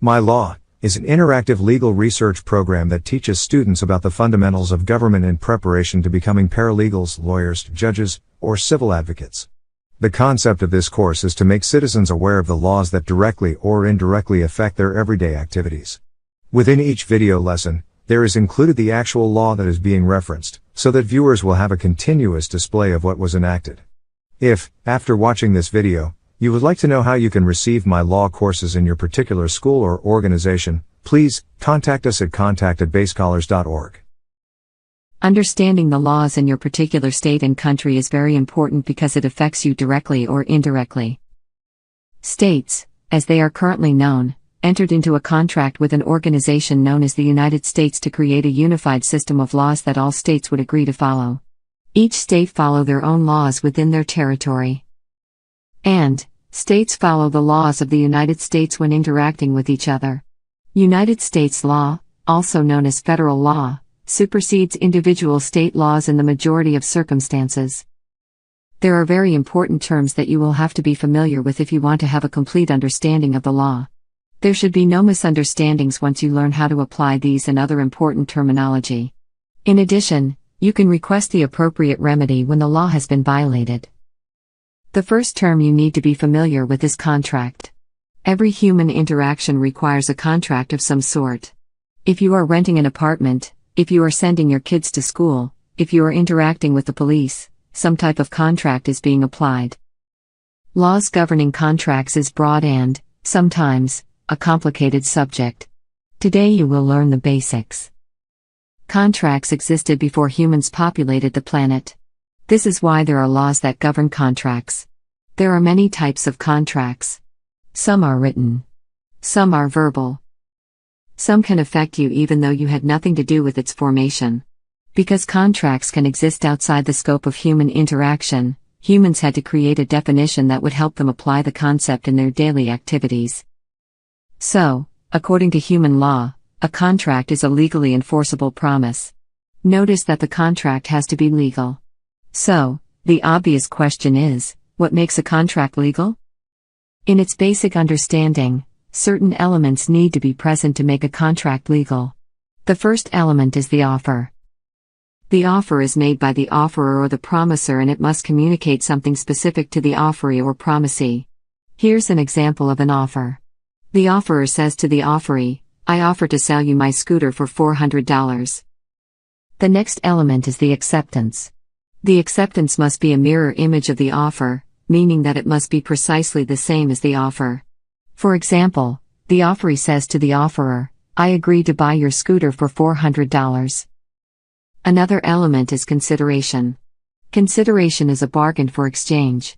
My Law is an interactive legal research program that teaches students about the fundamentals of government in preparation to becoming paralegals, lawyers, judges, or civil advocates. The concept of this course is to make citizens aware of the laws that directly or indirectly affect their everyday activities. Within each video lesson, there is included the actual law that is being referenced, so that viewers will have a continuous display of what was enacted. If, after watching this video, you would like to know how you can receive My Law courses in your particular school or organization, please contact us at contact@bayscholars.org. Understanding the laws in your particular state and country is very important because it affects you directly or indirectly. States, as they are currently known, entered into a contract with an organization known as the United States to create a unified system of laws that all states would agree to follow. Each state follow their own laws within their territory. And states follow the laws of the United States when interacting with each other. United States law, also known as federal law, supersedes individual state laws in the majority of circumstances. There are very important terms that you will have to be familiar with if you want to have a complete understanding of the law. There should be no misunderstandings once you learn how to apply these and other important terminology. In addition, you can request the appropriate remedy when the law has been violated. The first term you need to be familiar with is contract. Every human interaction requires a contract of some sort. If you are renting an apartment, if you are sending your kids to school, if you are interacting with the police, some type of contract is being applied. Laws governing contracts is broad and, sometimes, a complicated subject. Today you will learn the basics. Contracts existed before humans populated the planet. This is why there are laws that govern contracts. There are many types of contracts. Some are written. Some are verbal. Some can affect you even though you had nothing to do with its formation. Because contracts can exist outside the scope of human interaction, humans had to create a definition that would help them apply the concept in their daily activities. So, according to human law, a contract is a legally enforceable promise. Notice that the contract has to be legal. So, the obvious question is, what makes a contract legal? In its basic understanding, certain elements need to be present to make a contract legal. The first element is the offer. The offer is made by the offerer or the promiser and it must communicate something specific to the offeree or promisee. Here's an example of an offer. The offerer says to the offeree, "I offer to sell you my scooter for $400. The next element is the acceptance. The acceptance must be a mirror image of the offer, meaning that it must be precisely the same as the offer. For example, the offeree says to the offerer, "I agree to buy your scooter for $400. Another element is consideration. Consideration is a bargain for exchange.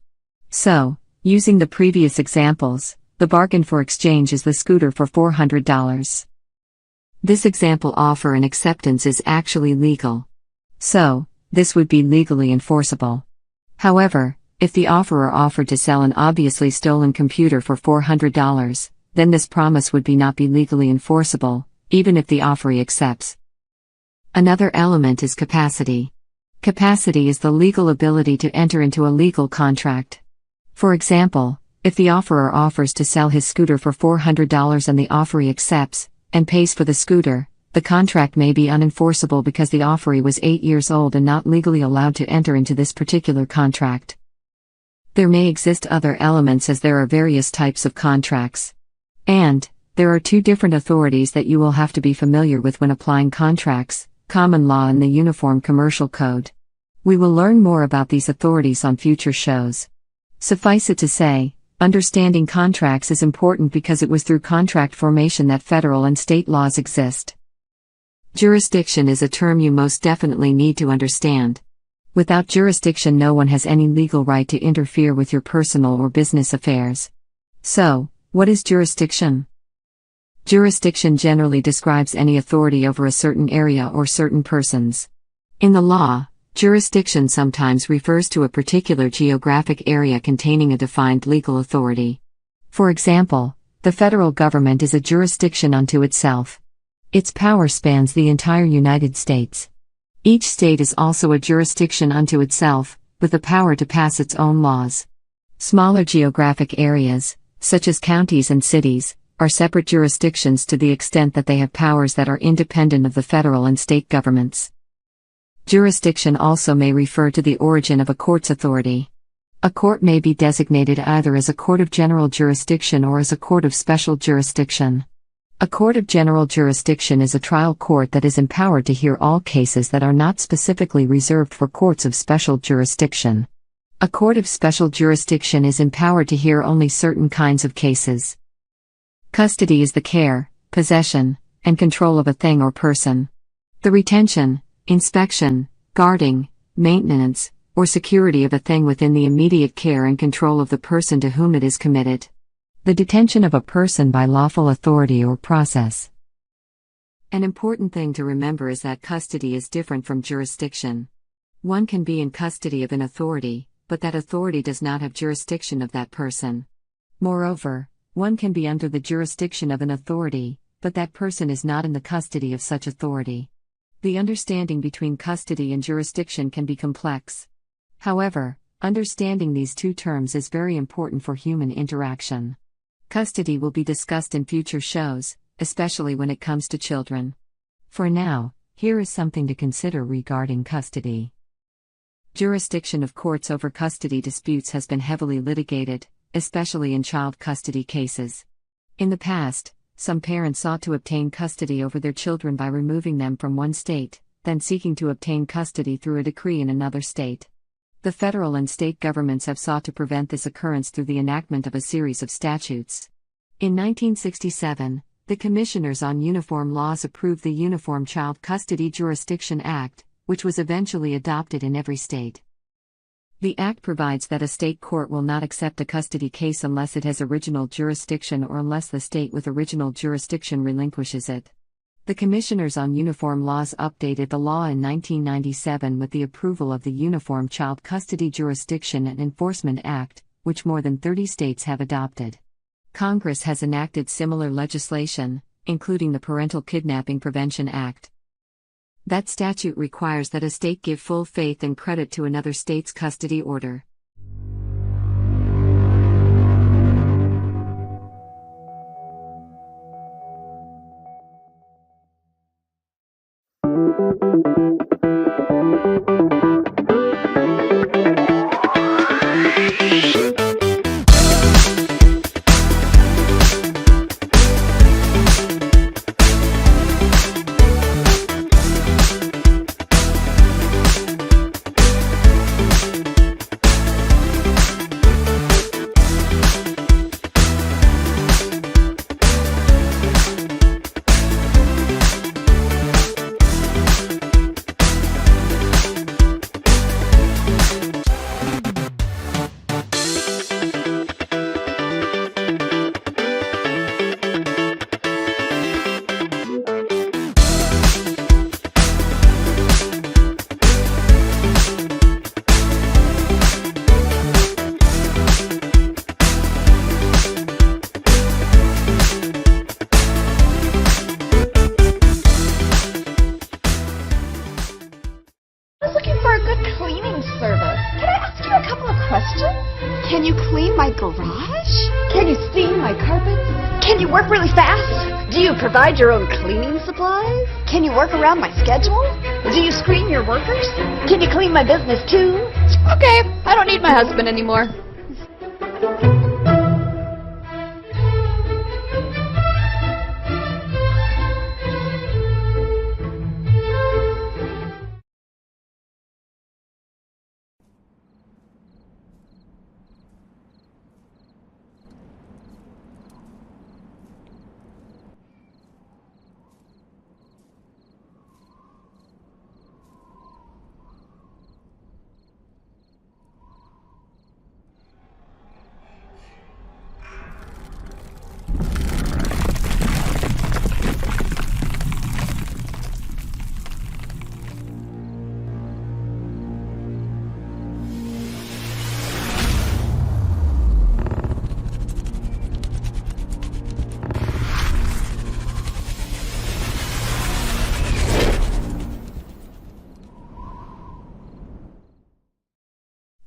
So, using the previous examples, the bargain for exchange is the scooter for $400. This example offer and acceptance is actually legal. So, this would be legally enforceable. However, if the offerer offered to sell an obviously stolen computer for $400, then this promise would not be legally enforceable, even if the offeree accepts. Another element is capacity. Capacity is the legal ability to enter into a legal contract. For example, if the offerer offers to sell his scooter for $400 and the offeree accepts, and pays for the scooter, the contract may be unenforceable because the offeree was 8 years old and not legally allowed to enter into this particular contract. There may exist other elements as there are various types of contracts. And, there are two different authorities that you will have to be familiar with when applying contracts, common law and the Uniform Commercial Code. We will learn more about these authorities on future shows. Suffice it to say, understanding contracts is important because it was through contract formation that federal and state laws exist. Jurisdiction is a term you most definitely need to understand. Without jurisdiction, no one has any legal right to interfere with your personal or business affairs. So, what is jurisdiction? Jurisdiction generally describes any authority over a certain area or certain persons. In the law, jurisdiction sometimes refers to a particular geographic area containing a defined legal authority. For example, the federal government is a jurisdiction unto itself. Its power spans the entire United States. Each state is also a jurisdiction unto itself, with the power to pass its own laws. Smaller geographic areas, such as counties and cities, are separate jurisdictions to the extent that they have powers that are independent of the federal and state governments. Jurisdiction also may refer to the origin of a court's authority. A court may be designated either as a court of general jurisdiction or as a court of special jurisdiction. A court of general jurisdiction is a trial court that is empowered to hear all cases that are not specifically reserved for courts of special jurisdiction. A court of special jurisdiction is empowered to hear only certain kinds of cases. Custody is the care, possession, and control of a thing or person. The retention, inspection, guarding, maintenance, or security of a thing within the immediate care and control of the person to whom it is committed. The detention of a person by lawful authority or process. An important thing to remember is that custody is different from jurisdiction. One can be in custody of an authority, but that authority does not have jurisdiction of that person. Moreover, one can be under the jurisdiction of an authority, but that person is not in the custody of such authority. The understanding between custody and jurisdiction can be complex. However, understanding these two terms is very important for human interaction. Custody will be discussed in future shows, especially when it comes to children. For now, here is something to consider regarding custody. Jurisdiction of courts over custody disputes has been heavily litigated, especially in child custody cases. In the past, some parents sought to obtain custody over their children by removing them from one state, then seeking to obtain custody through a decree in another state. The federal and state governments have sought to prevent this occurrence through the enactment of a series of statutes. In 1967, the Commissioners on Uniform Laws approved the Uniform Child Custody Jurisdiction Act, which was eventually adopted in every state. The Act provides that a state court will not accept a custody case unless it has original jurisdiction or unless the state with original jurisdiction relinquishes it. The Commissioners on Uniform Laws updated the law in 1997 with the approval of the Uniform Child Custody Jurisdiction and Enforcement Act, which more than 30 states have adopted. Congress has enacted similar legislation, including the Parental Kidnapping Prevention Act. That statute requires that a state give full faith and credit to another state's custody order. Can you clean my garage? Can you steam my carpets? Can you work really fast? Do you provide your own cleaning supplies? Can you work around my schedule? Do you screen your workers? Can you clean my business too? Okay, I don't need my husband anymore.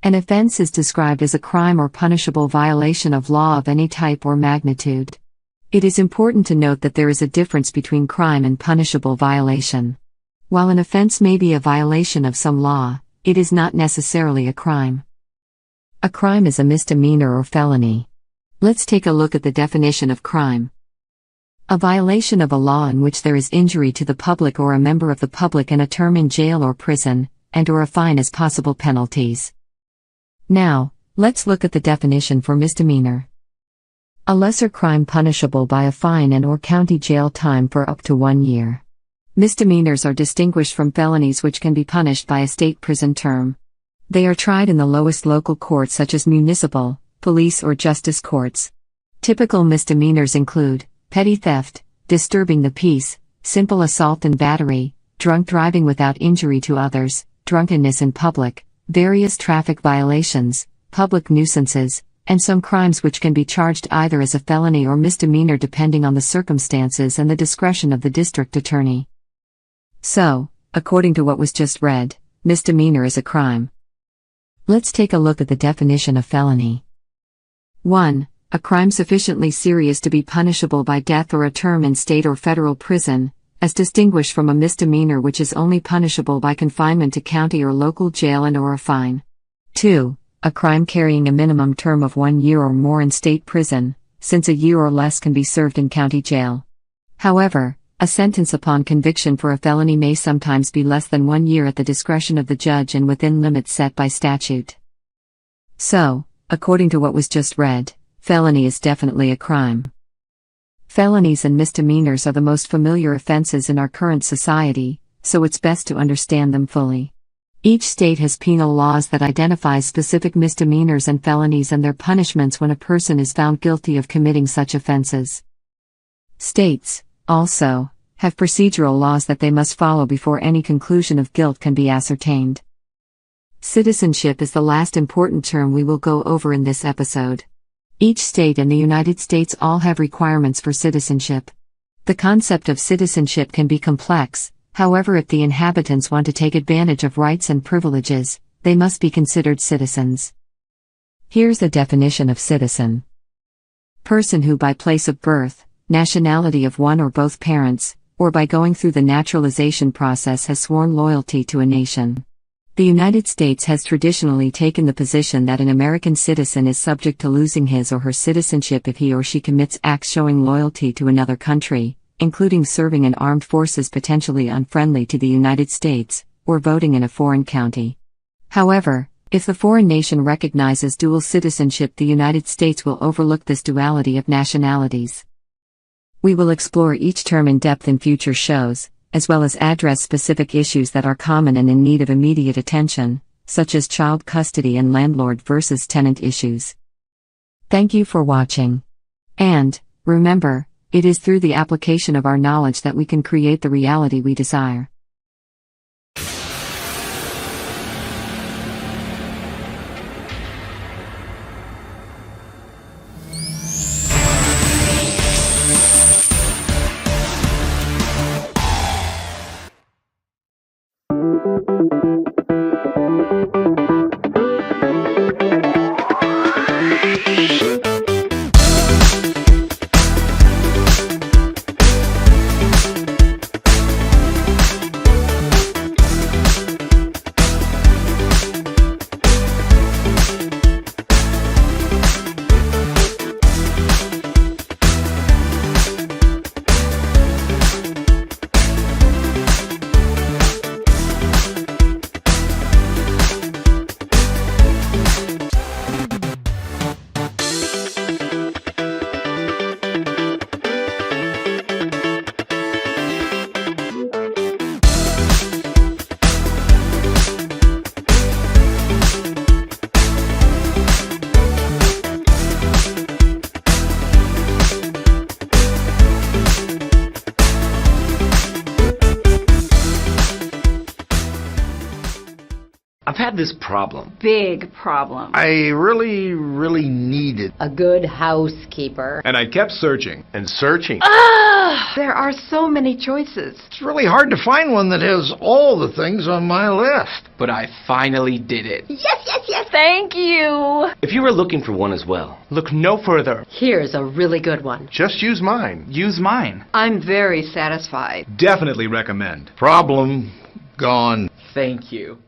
An offense is described as a crime or punishable violation of law of any type or magnitude. It is important to note that there is a difference between crime and punishable violation. While an offense may be a violation of some law, it is not necessarily a crime. A crime is a misdemeanor or felony. Let's take a look at the definition of crime. A violation of a law in which there is injury to the public or a member of the public and a term in jail or prison, and/or a fine as possible penalties. Now, let's look at the definition for misdemeanor. A lesser crime punishable by a fine and/or county jail time for up to 1 year. Misdemeanors are distinguished from felonies which can be punished by a state prison term. They are tried in the lowest local courts such as municipal, police or justice courts. Typical misdemeanors include petty theft, disturbing the peace, simple assault and battery, drunk driving without injury to others, drunkenness in public, various traffic violations, public nuisances, and some crimes which can be charged either as a felony or misdemeanor depending on the circumstances and the discretion of the district attorney. So, according to what was just read, misdemeanor is a crime. Let's take a look at the definition of felony. 1. A crime sufficiently serious to be punishable by death or a term in state or federal prison, as distinguished from a misdemeanor which is only punishable by confinement to county or local jail and/or a fine. 2. A crime carrying a minimum term of 1 year or more in state prison, since a year or less can be served in county jail. However, a sentence upon conviction for a felony may sometimes be less than 1 year at the discretion of the judge and within limits set by statute. So, according to what was just read, felony is definitely a crime. Felonies and misdemeanors are the most familiar offenses in our current society, so it's best to understand them fully. Each state has penal laws that identify specific misdemeanors and felonies and their punishments when a person is found guilty of committing such offenses. States, also, have procedural laws that they must follow before any conclusion of guilt can be ascertained. Citizenship is the last important term we will go over in this episode. Each state and the United States all have requirements for citizenship. The concept of citizenship can be complex, however, if the inhabitants want to take advantage of rights and privileges, they must be considered citizens. Here's the definition of citizen. Person who by place of birth, nationality of one or both parents, or by going through the naturalization process has sworn loyalty to a nation. The United States has traditionally taken the position that an American citizen is subject to losing his or her citizenship if he or she commits acts showing loyalty to another country, including serving in armed forces potentially unfriendly to the United States, or voting in a foreign county. However, if the foreign nation recognizes dual citizenship, the United States will overlook this duality of nationalities. We will explore each term in depth in future shows, as well as address specific issues that are common and in need of immediate attention, such as child custody and landlord versus tenant issues. Thank you for watching. And, remember, it is through the application of our knowledge that we can create the reality we desire. have this problem. Big problem. I really needed A good housekeeper. And I kept searching. and searching. There are so many choices. It's really hard to find one that has all the things on my list. But I finally did it. Yes, thank you. If you were looking for one as well, Look no further. Here's a really good one. Just use mine. Use mine. I'm very satisfied. Definitely recommend. Problem gone. thank you.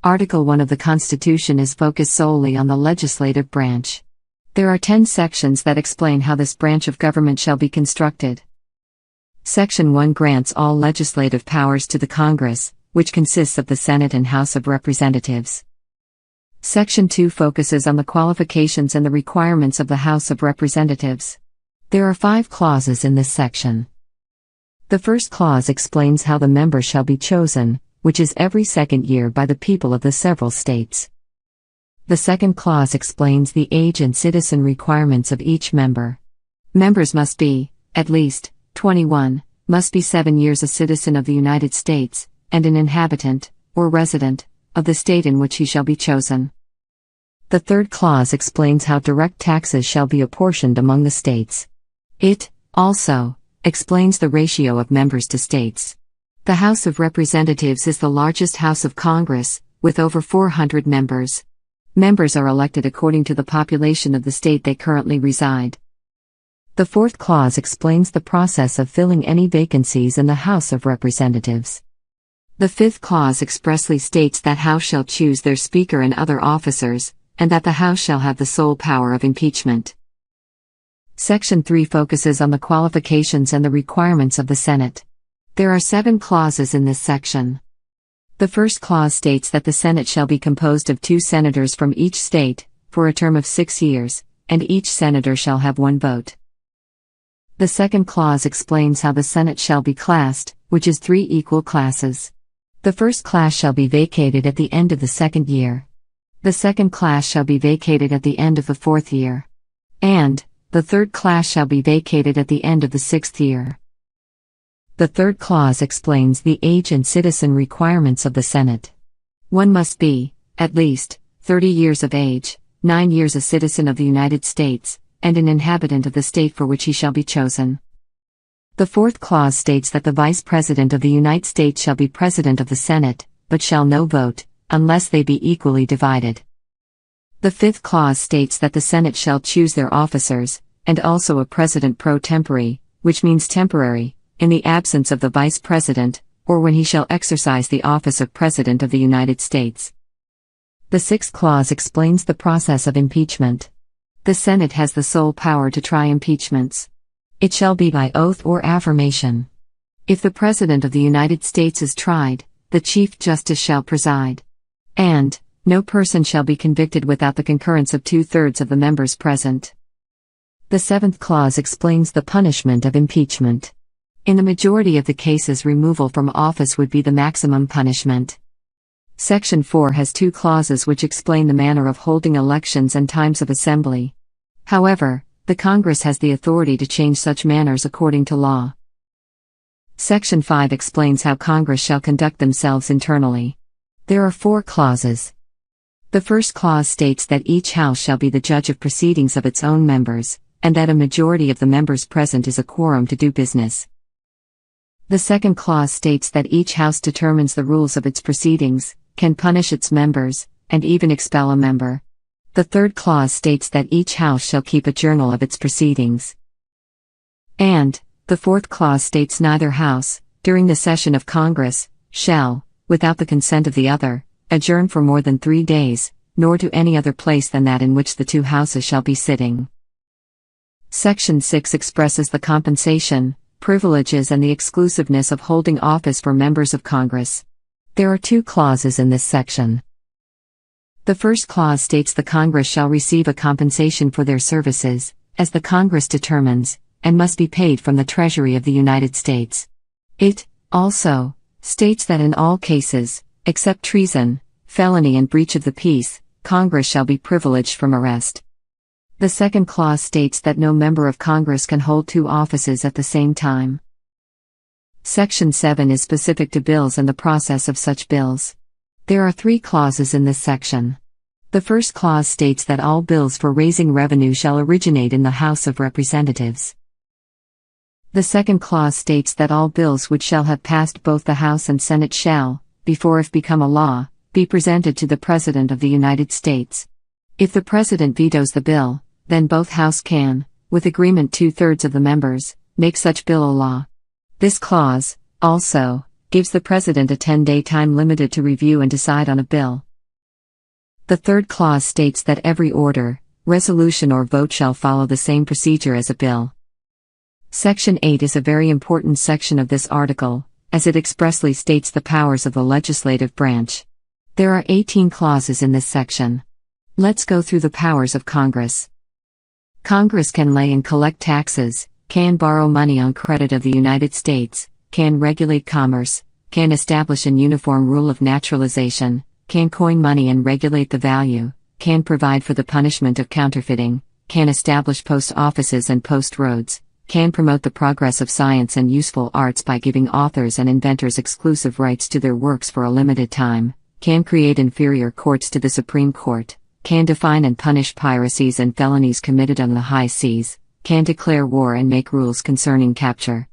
Article 1 of the Constitution is focused solely on the legislative branch. There are 10 sections that explain how this branch of government shall be constructed. Section 1 grants all legislative powers to the Congress, which consists of the Senate and House of Representatives. Section 2 focuses on the qualifications and the requirements of the House of Representatives. There are 5 clauses in this section. The first clause explains how the member shall be chosen, which is every second year by the people of the several states. The second clause explains the age and citizen requirements of each member. Members must be, at least, 21, must be 7 years a citizen of the United States, and an inhabitant, or resident, of the state in which he shall be chosen. The third clause explains how direct taxes shall be apportioned among the states. It, also, explains the ratio of members to states. The House of Representatives is the largest House of Congress, with over 400 members. Members are elected according to the population of the state they currently reside. The fourth clause explains the process of filling any vacancies in the House of Representatives. The fifth clause expressly states that House shall choose their Speaker and other officers, and that the House shall have the sole power of impeachment. Section 3 focuses on the qualifications and the requirements of the Senate. There are 7 clauses in this section. The first clause states that the Senate shall be composed of 2 senators from each state, for a term of 6 years, and each senator shall have 1 vote. The second clause explains how the Senate shall be classed, which is 3 equal classes. The first class shall be vacated at the end of the 2nd year. The second class shall be vacated at the end of the 4th year. And, the third class shall be vacated at the end of the 6th year. The third clause explains the age and citizen requirements of the Senate. One must be, at least, 30 years of age, 9 years a citizen of the United States, and an inhabitant of the state for which he shall be chosen. The fourth clause states that the Vice President of the United States shall be President of the Senate, but shall no vote, unless they be equally divided. The fifth clause states that the Senate shall choose their officers, and also a President pro tempore, which means temporary, in the absence of the Vice President, or when he shall exercise the office of President of the United States. The sixth clause explains the process of impeachment. The Senate has the sole power to try impeachments. It shall be by oath or affirmation. If the President of the United States is tried, the Chief Justice shall preside. And, no person shall be convicted without the concurrence of 2/3 of the members present. The seventh clause explains the punishment of impeachment. In the majority of the cases, removal from office would be the maximum punishment. Section 4 has 2 clauses which explain the manner of holding elections and times of assembly. However, the Congress has the authority to change such manners according to law. Section 5 explains how Congress shall conduct themselves internally. There are 4 clauses. The first clause states that each house shall be the judge of proceedings of its own members, and that a majority of the members present is a quorum to do business. The second clause states that each house determines the rules of its proceedings, can punish its members, and even expel a member. The third clause states that each house shall keep a journal of its proceedings. And, the fourth clause states neither house, during the session of Congress, shall, without the consent of the other, adjourn for more than 3 days, nor to any other place than that in which the two houses shall be sitting. Section 6 expresses the compensation, privileges and the exclusiveness of holding office for members of Congress. There are 2 clauses in this section. The first clause states the Congress shall receive a compensation for their services, as the Congress determines, and must be paid from the Treasury of the United States. It, also, states that in all cases, except treason, felony and breach of the peace, Congress shall be privileged from arrest. The second clause states that no member of Congress can hold 2 offices at the same time. Section 7 is specific to bills and the process of such bills. There are 3 clauses in this section. The first clause states that all bills for raising revenue shall originate in the House of Representatives. The second clause states that all bills which shall have passed both the House and Senate shall, before it become a law, be presented to the President of the United States. If the President vetoes the bill, then both House can, with agreement 2/3 of the members, make such bill a law. This clause, also, gives the President a 10-day time limited to review and decide on a bill. The third clause states that every order, resolution or vote shall follow the same procedure as a bill. Section 8 is a very important section of this article, as it expressly states the powers of the legislative branch. There are 18 clauses in this section. Let's go through the powers of Congress. Congress can lay and collect taxes, can borrow money on credit of the United States, can regulate commerce, can establish an uniform rule of naturalization, can coin money and regulate the value, can provide for the punishment of counterfeiting, can establish post offices and post roads, can promote the progress of science and useful arts by giving authors and inventors exclusive rights to their works for a limited time, can create inferior courts to the Supreme Court, can define and punish piracies and felonies committed on the high seas, can declare war and make rules concerning capture,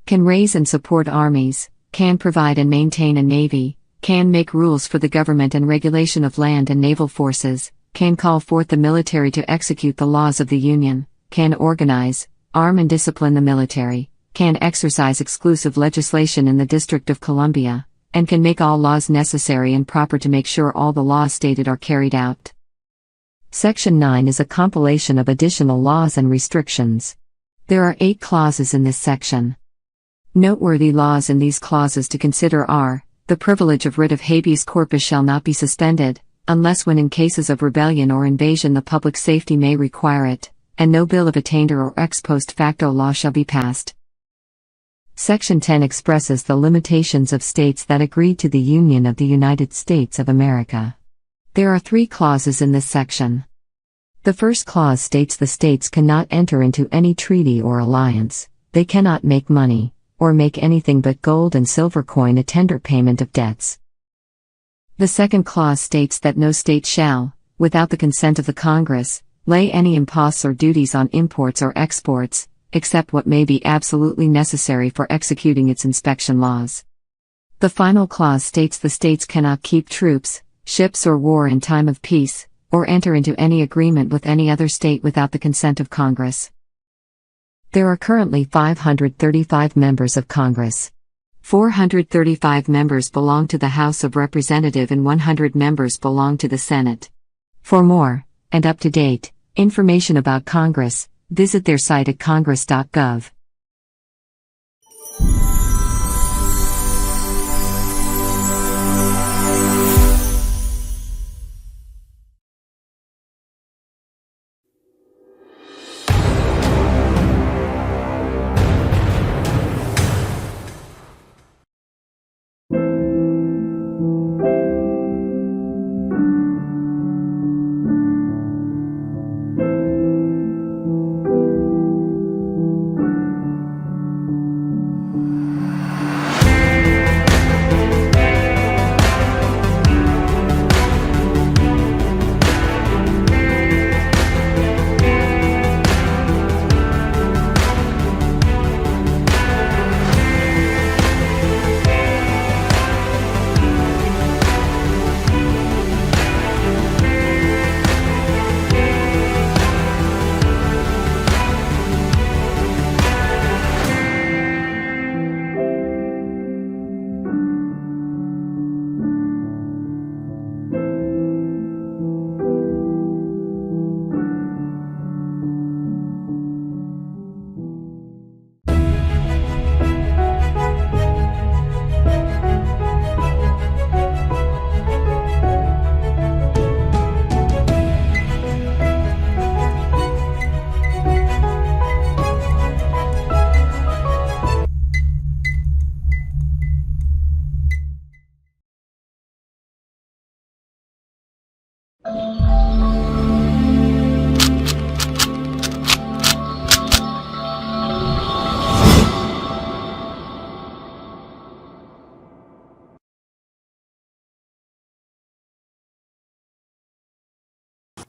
can raise and support armies, can provide and maintain a navy, can make rules for the government and regulation of land and naval forces, can call forth the military to execute the laws of the Union, can organize, arm and discipline the military, can exercise exclusive legislation in the District of Columbia, and can make all laws necessary and proper to make sure all the laws stated are carried out. Section 9 is a compilation of additional laws and restrictions. There are 8 clauses in this section. Noteworthy laws in these clauses to consider are, the privilege of writ of habeas corpus shall not be suspended, unless when in cases of rebellion or invasion the public safety may require it, and no bill of attainder or ex post facto law shall be passed. Section 10 expresses the limitations of states that agreed to the Union of the United States of America. There are 3 clauses in this section. The first clause states the states cannot enter into any treaty or alliance, they cannot make money, or make anything but gold and silver coin a tender payment of debts. The second clause states that no state shall, without the consent of the Congress, lay any imposts or duties on imports or exports, except what may be absolutely necessary for executing its inspection laws. The final clause states the states cannot keep troops, ships or war in time of peace, or enter into any agreement with any other state without the consent of Congress. There are currently 535 members of Congress. 435 members belong to the House of Representatives and 100 members belong to the Senate. For more, and up-to-date, information about Congress, visit their site at congress.gov.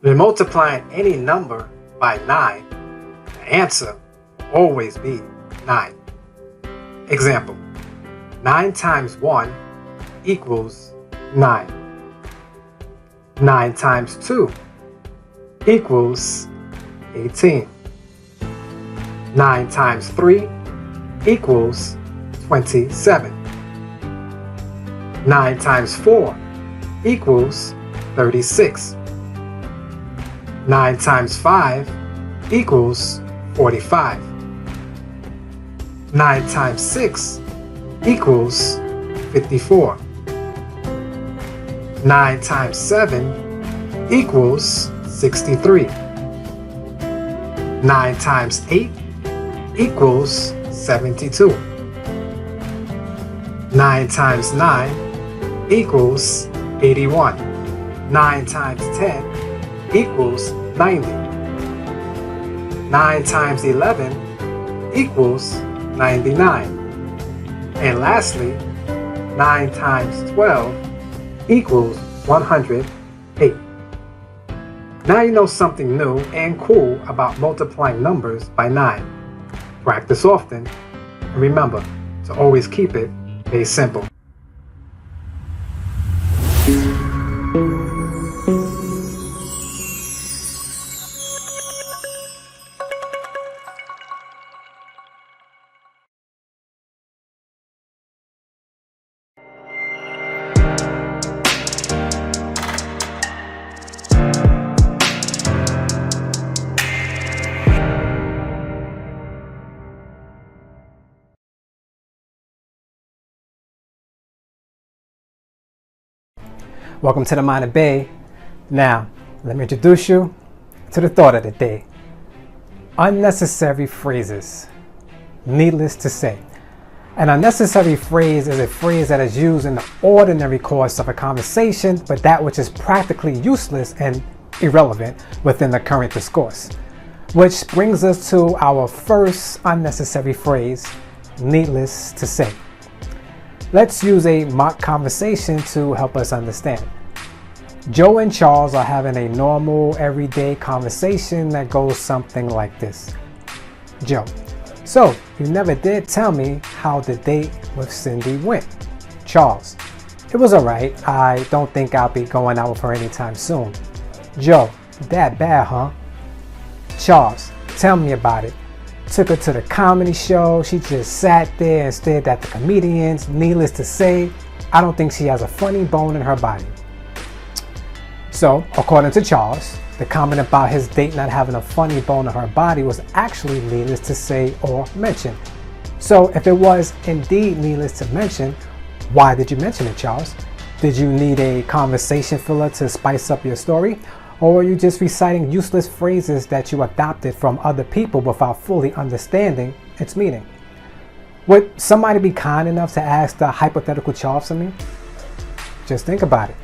When multiplying any number by 9, the answer will always be 9. Example, 9 times 1 equals 9. 9 times 2 equals 18. 9 times 3 equals 27. 9 times 4 equals 36. 9 times 5 equals 45. 9 times 6 equals 54. 9 times 7 equals 63. 9 times 8 equals 72. 9 times 9 equals 81. 9 times 10 equals 90. 9 times 11 equals 99. And lastly, 9 times 12 equals 108. Now you know something new and cool about multiplying numbers by 9. Practice often, and remember to always keep it very simple. Welcome to the Mind of Bay. Now, let me introduce you to the thought of the day. Unnecessary phrases. Needless to say. An unnecessary phrase is a phrase that is used in the ordinary course of a conversation, but that which is practically useless and irrelevant within the current discourse. Which brings us to our first unnecessary phrase, needless to say. Let's use a mock conversation to help us understand. Joe and Charles are having a normal, everyday conversation that goes something like this. Joe: so, you never did tell me how the date with Cindy went. Charles: it was alright. I don't think I'll be going out with her anytime soon. Joe: that bad, huh? Charles: tell me about it. Took her to the comedy show. She just sat there and stared at the comedians. Needless to say, I don't think she has a funny bone in her body. So, according to Charles, the comment about his date not having a funny bone in her body was actually needless to say or mention. So, if it was indeed needless to mention, why did you mention it, Charles? Did you need a conversation filler to spice up your story? Or are you just reciting useless phrases that you adopted from other people without fully understanding its meaning? Would somebody be kind enough to ask the hypothetical Charles something? Just think about it.